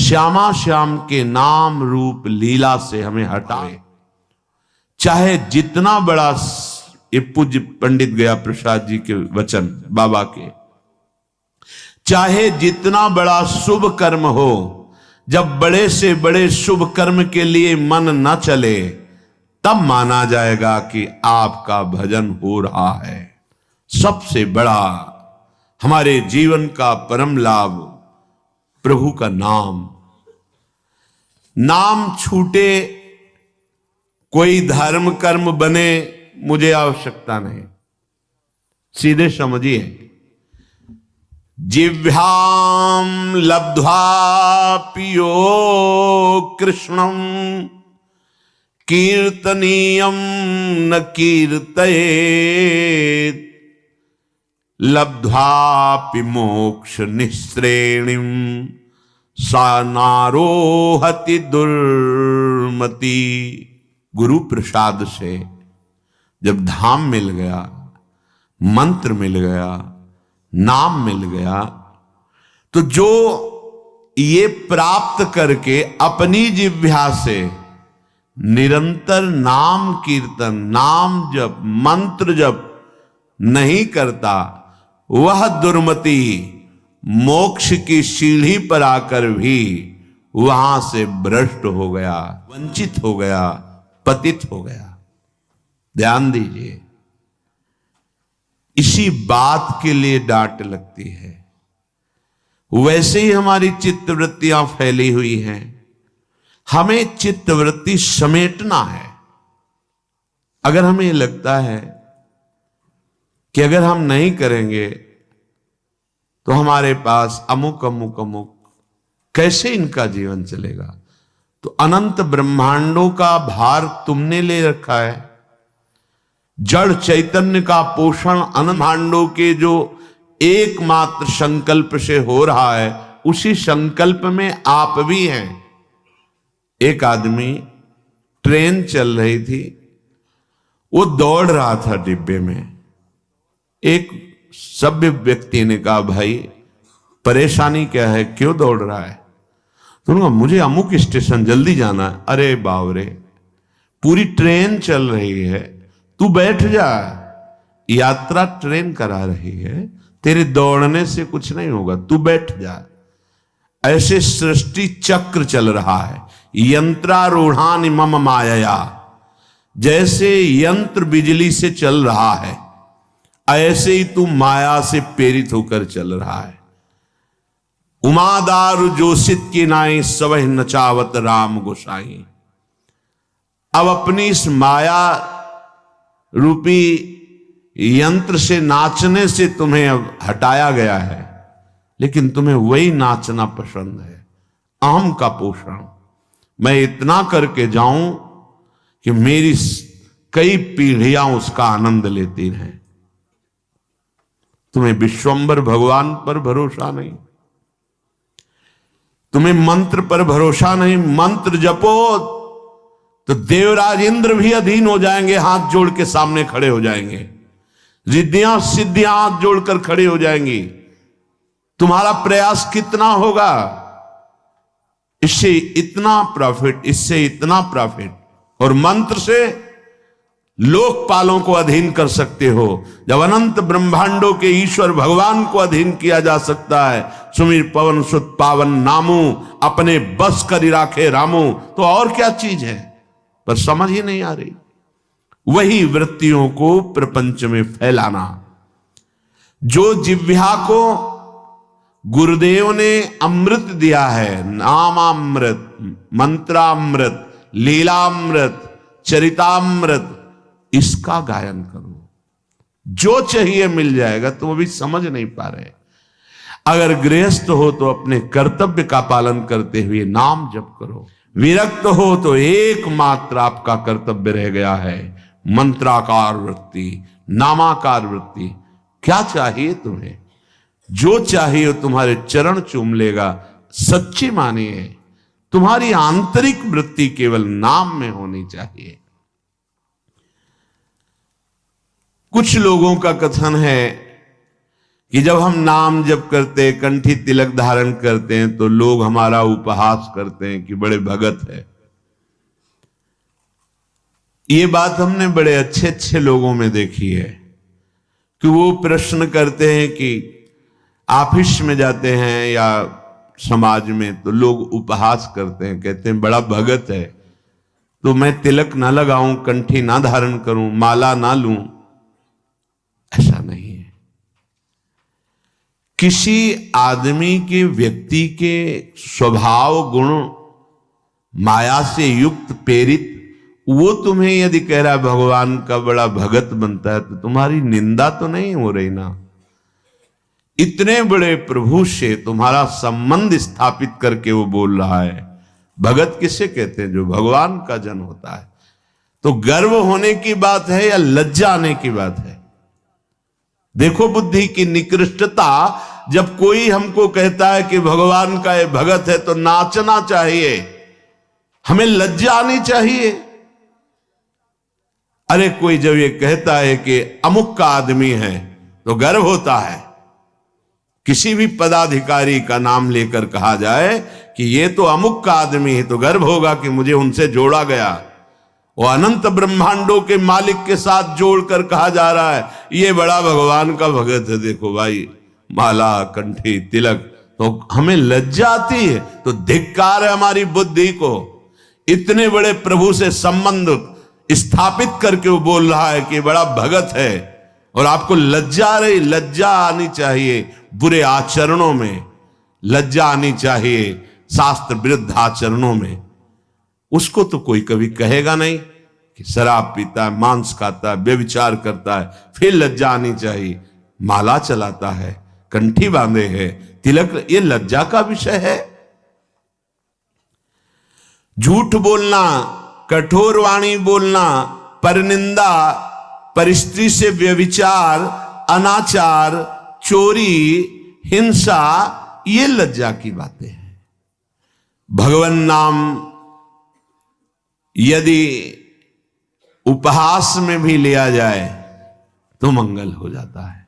श्यामा श्याम के नाम रूप लीला से हमें हटाए। चाहे जितना बड़ा, ये पूज्य पंडित गया प्रसाद जी के वचन बाबा के, चाहे जितना बड़ा शुभ कर्म हो, जब बड़े से बड़े शुभ कर्म के लिए मन न चले, तब माना जाएगा कि आपका भजन हो रहा है। सबसे बड़ा हमारे जीवन का परम लाभ प्रभु का नाम। नाम छूटे, कोई धर्म कर्म बने, मुझे आवश्यकता नहीं। सीधे समझिए, जिह्वाम लब्ध्वा पियो कृष्णम कीर्तनीयम न कीर्तयेत लब्ध्वापि मोक्ष निःश्रेणिम सा नारोहति दुर्मति। गुरु प्रसाद से जब धाम मिल गया, मंत्र मिल गया, नाम मिल गया, तो जो ये प्राप्त करके अपनी जिह्वा से निरंतर नाम कीर्तन, नाम जप, मंत्र जप नहीं करता, वह दुर्मति मोक्ष की सीढ़ी पर आकर भी वहां से भ्रष्ट हो गया, वंचित हो गया, पतित हो गया। ध्यान दीजिए, इसी बात के लिए डांट लगती है। वैसे ही हमारी चित्तवृत्तियां फैली हुई हैं, हमें चित्तवृत्ति समेटना है। अगर हमें लगता है कि अगर हम नहीं करेंगे तो हमारे पास अमुक अमुक अमुक, कैसे इनका जीवन चलेगा? तो अनंत ब्रह्मांडों का भार तुमने ले रखा है। जड़ चैतन्य का पोषण अनंत ब्रह्मांडों के जो एकमात्र संकल्प से हो रहा है, उसी संकल्प में आप भी हैं। एक आदमी, ट्रेन चल रही थी, वो दौड़ रहा था डिब्बे में। एक सभ्य व्यक्ति ने कहा, भाई परेशानी क्या है, क्यों दौड़ रहा है? तो उन्होंने कहा, मुझे अमुक स्टेशन जल्दी जाना है। अरे बावरे, पूरी ट्रेन चल रही है, तू बैठ जा, यात्रा ट्रेन करा रही है, तेरे दौड़ने से कुछ नहीं होगा, तू बैठ जा। ऐसे सृष्टि चक्र चल रहा है, यंत्रारूढ़ानि मम मायया, जैसे यंत्र बिजली से चल रहा है, ऐसे ही तू माया से प्रेरित होकर चल रहा है। उमादारु जोशित की नाई सवह नचावत राम गोसाई। अब अपनी इस माया रूपी यंत्र से, नाचने से तुम्हें अब हटाया गया है, लेकिन तुम्हें वही नाचना पसंद है। अहम का पोषण, मैं इतना करके जाऊं कि मेरी कई पीढ़ियां उसका आनंद लेती रहें। तुम्हें विश्वंभर भगवान पर भरोसा नहीं, तुम्हें मंत्र पर भरोसा नहीं। मंत्र जपो तो देवराज इंद्र भी अधीन हो जाएंगे, हाथ जोड़ के सामने खड़े हो जाएंगे। रिद्धियां सिद्धियां हाथ जोड़कर खड़े हो जाएंगी। तुम्हारा प्रयास कितना होगा, इससे इतना प्रॉफिट, इससे इतना प्रॉफिट। और मंत्र से लोकपालों को अधीन कर सकते हो। जब अनंत ब्रह्मांडों के ईश्वर भगवान को अधीन किया जा सकता है, सुमिर पवन सुत पावन नामू, अपने बस करी राखे रामू, तो और क्या चीज है? पर समझ ही नहीं आ रही। वही वृत्तियों को प्रपंच में फैलाना। जो जिह्वा को गुरुदेव ने अमृत दिया है, नामामृत, मंत्रामृत, लीलामृत, चरितामृत, इसका गायन करो। जो चाहिए मिल जाएगा, तो वो भी समझ नहीं पा रहे। अगर गृहस्थ हो तो अपने कर्तव्य का पालन करते हुए नाम जप करो। विरक्त हो तो एकमात्र आपका कर्तव्य रह गया है मंत्राकार वृत्ति, नामाकार वृत्ति। क्या चाहिए तुम्हें? जो चाहिए तुम्हारे चरण चूम लेगा। सच्ची मानिए, तुम्हारी आंतरिक वृत्ति केवल नाम में होनी चाहिए। कुछ लोगों का कथन है कि जब हम नाम जप करते, कंठी तिलक धारण करते हैं, तो लोग हमारा उपहास करते हैं कि बड़े भगत है। ये बात हमने बड़े अच्छे अच्छे लोगों में देखी है कि वो प्रश्न करते हैं कि ऑफिस में जाते हैं या समाज में, तो लोग उपहास करते हैं, कहते हैं बड़ा भगत है, तो मैं तिलक ना लगाऊं, कंठी ना धारण करूं, माला ना लूं। ऐसा नहीं है। किसी आदमी के, व्यक्ति के स्वभाव गुण माया से युक्त प्रेरित, वो तुम्हें यदि कह रहा है भगवान का बड़ा भगत बनता है, तो तुम्हारी निंदा तो नहीं हो रही ना। इतने बड़े प्रभु से तुम्हारा संबंध स्थापित करके वो बोल रहा है। भगत किसे कहते हैं? जो भगवान का जन होता है। तो गर्व होने की बात है या लज्जा आने की बात है? देखो बुद्धि की निकृष्टता। जब कोई हमको कहता है कि भगवान का ये भगत है, तो नाचना चाहिए, हमें लज्जा आनी चाहिए। अरे कोई जब ये कहता है कि अमुक का आदमी है, तो गर्व होता है। किसी भी पदाधिकारी का नाम लेकर कहा जाए कि ये तो अमुक का आदमी है, तो गर्व होगा कि मुझे उनसे जोड़ा गया। वो अनंत ब्रह्मांडों के मालिक के साथ जोड़कर कहा जा रहा है ये बड़ा भगवान का भगत है। देखो भाई, माला, कंठी, तिलक, तो हमें लज्जा आती है। तो धिक्कार है हमारी बुद्धि को। इतने बड़े प्रभु से संबंध स्थापित करके वो बोल रहा है कि बड़ा भगत है, और आपको लज्जा आ रही। लज्जा आनी चाहिए बुरे आचरणों में, लज्जा आनी चाहिए शास्त्र विरुद्ध आचरणों में। उसको तो कोई कभी कहेगा नहीं कि शराब पीता है, मांस खाता है, व्यभिचार करता है, फिर लज्जा आनी चाहिए। माला चलाता है, कंठी बांधे है, तिलक, ये लज्जा का विषय है। झूठ बोलना, कठोर वाणी बोलना, परनिंदा, परिस्त्री से व्यभिचार, अनाचार, चोरी, हिंसा, ये लज्जा की बातें हैं। भगवान नाम यदि उपहास में भी लिया जाए तो मंगल हो जाता है।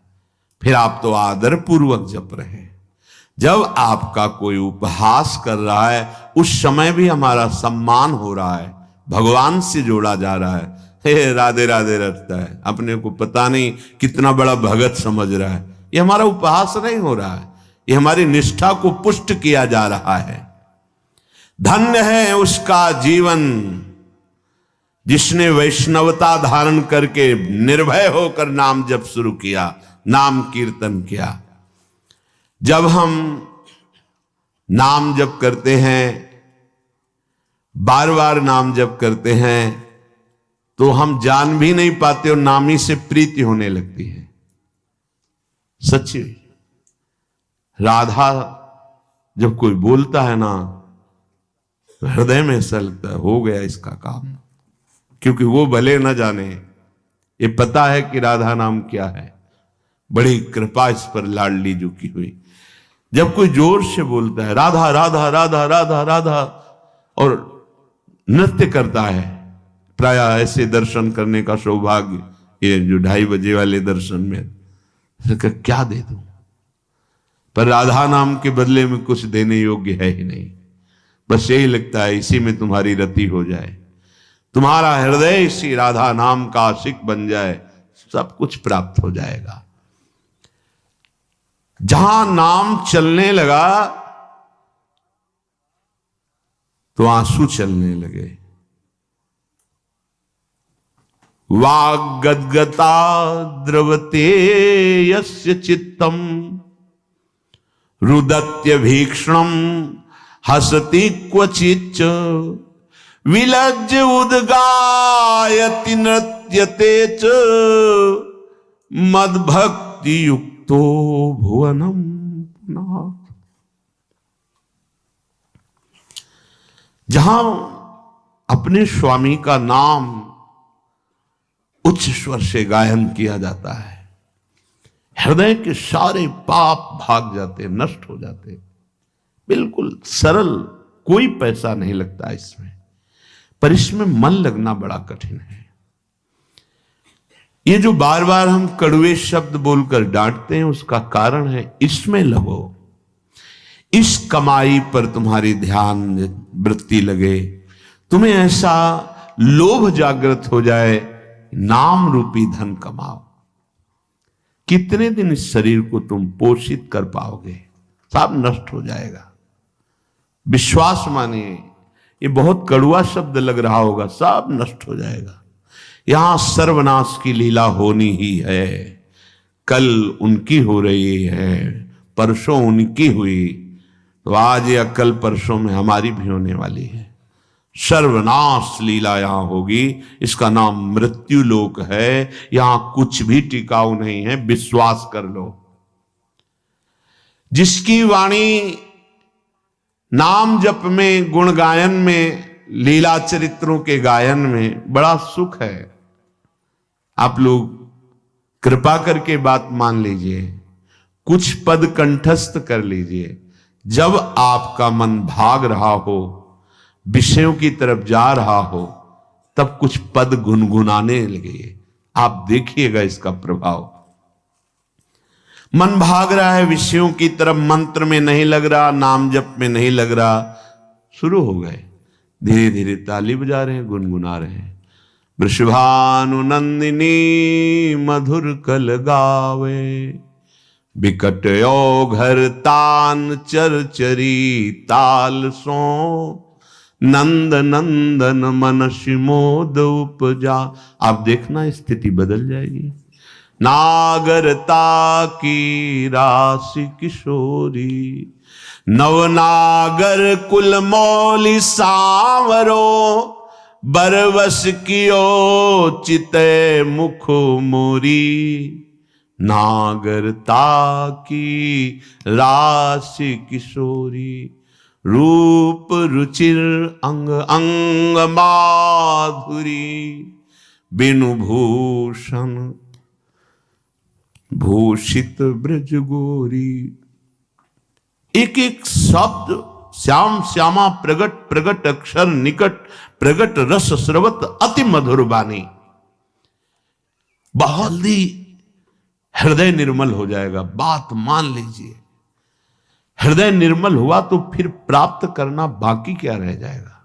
फिर आप तो आदर पूर्वक जप रहे हैं। जब आपका कोई उपहास कर रहा है, उस समय भी हमारा सम्मान हो रहा है, भगवान से जोड़ा जा रहा है। हे राधे राधे रटता है, अपने को पता नहीं कितना बड़ा भगत समझ रहा है। ये हमारा उपहास नहीं हो रहा है, ये हमारी निष्ठा को पुष्ट किया जा रहा है। धन्य है उसका जीवन जिसने वैष्णवता धारण करके निर्भय होकर नाम जप शुरू किया, नाम कीर्तन किया। जब हम नाम जप करते हैं, बार बार नाम जप करते हैं, तो हम जान भी नहीं पाते और नाम ही से प्रीति होने लगती है। सच्ची राधा जब कोई बोलता है ना, तो हृदय में ऐसा लगता है हो गया इसका काम। क्योंकि वो भले न जाने, ये पता है कि राधा नाम क्या है। बड़ी कृपा इस पर लाडली जो की हुई। जब कोई जोर से बोलता है राधा राधा राधा राधा राधा और नृत्य करता है, प्राय ऐसे दर्शन करने का सौभाग्य, ये जो 2:30 बजे वाले दर्शन में, क्या दे दूं, पर राधा नाम के बदले में कुछ देने योग्य है ही नहीं। बस यही लगता है इसी में तुम्हारी रति हो जाए, तुम्हारा हृदय इसी राधा नाम का आशिक बन जाए, सब कुछ प्राप्त हो जाएगा। जहां नाम चलने लगा तो आंसू चलने लगे। वाग्गद्गता द्रवते यस्य चित्तम रुदत्य भीक्षणम हसति क्वचिच्च विलज्ज उद्गायति नृत्यते च मद्भक्ति युक्तो भुवनम पुनः। जहां अपने स्वामी का नाम उच्च स्वर से गायन किया जाता है, हृदय के सारे पाप भाग जाते, नष्ट हो जाते। बिल्कुल सरल, कोई पैसा नहीं लगता इसमें, पर इसमें मन लगना बड़ा कठिन है। ये जो बार बार हम कड़वे शब्द बोलकर डांटते हैं, उसका कारण है इसमें लगो, इस कमाई पर तुम्हारी ध्यान वृत्ति लगे, तुम्हें ऐसा लोभ जागृत हो जाए, नाम रूपी धन कमाओ। कितने दिन इस शरीर को तुम पोषित कर पाओगे? सब नष्ट हो जाएगा। विश्वास मानिए, ये बहुत कड़वा शब्द लग रहा होगा, सब नष्ट हो जाएगा। यहां सर्वनाश की लीला होनी ही है। कल उनकी हो रही है, परसों उनकी हुई, तो आज या कल परसों में हमारी भी होने वाली है। सर्वनाश लीला यहां होगी। इसका नाम मृत्यु लोक है। यहां कुछ भी टिकाऊ नहीं है, विश्वास कर लो। जिसकी वाणी नाम जप में, गुण गायन में, लीला चरित्रों के गायन में बड़ा सुख है। आप लोग कृपा करके बात मान लीजिए, कुछ पद कंठस्थ कर लीजिए। जब आपका मन भाग रहा हो, विषयों की तरफ जा रहा हो, तब कुछ पद गुनगुनाने लगे। आप देखिएगा इसका प्रभाव। मन भाग रहा है विषयों की तरफ, मंत्र में नहीं लग रहा, नाम जप में नहीं लग रहा, शुरू हो गए, धीरे धीरे ताली बजा रहे हैं, गुनगुना रहे हैं। वृषभानु नंदिनी मधुर कल गावे, बिकट घर तान चरचरी ताल सो, नंद नंदन मन शिमोद उपजा। आप देखना स्थिति बदल जाएगी। नागरता की राशि किशोरी, नवनागर कुल मौली सांवरो, बरवस कियो चिते मुख मोरी। नागरता की राशि किशोरी, रूप रुचिर अंग अंग माधुरी, बिनु भूषण भूषित ब्रज गोरी। एक एक शब्द श्याम श्यामा प्रगट प्रगट अक्षर निकट, प्रगट रस स्रवत अति मधुर बानी। बहुत जल्दी हृदय निर्मल हो जाएगा। बात मान लीजिए, हृदय निर्मल हुआ तो फिर प्राप्त करना बाकी क्या रह जाएगा?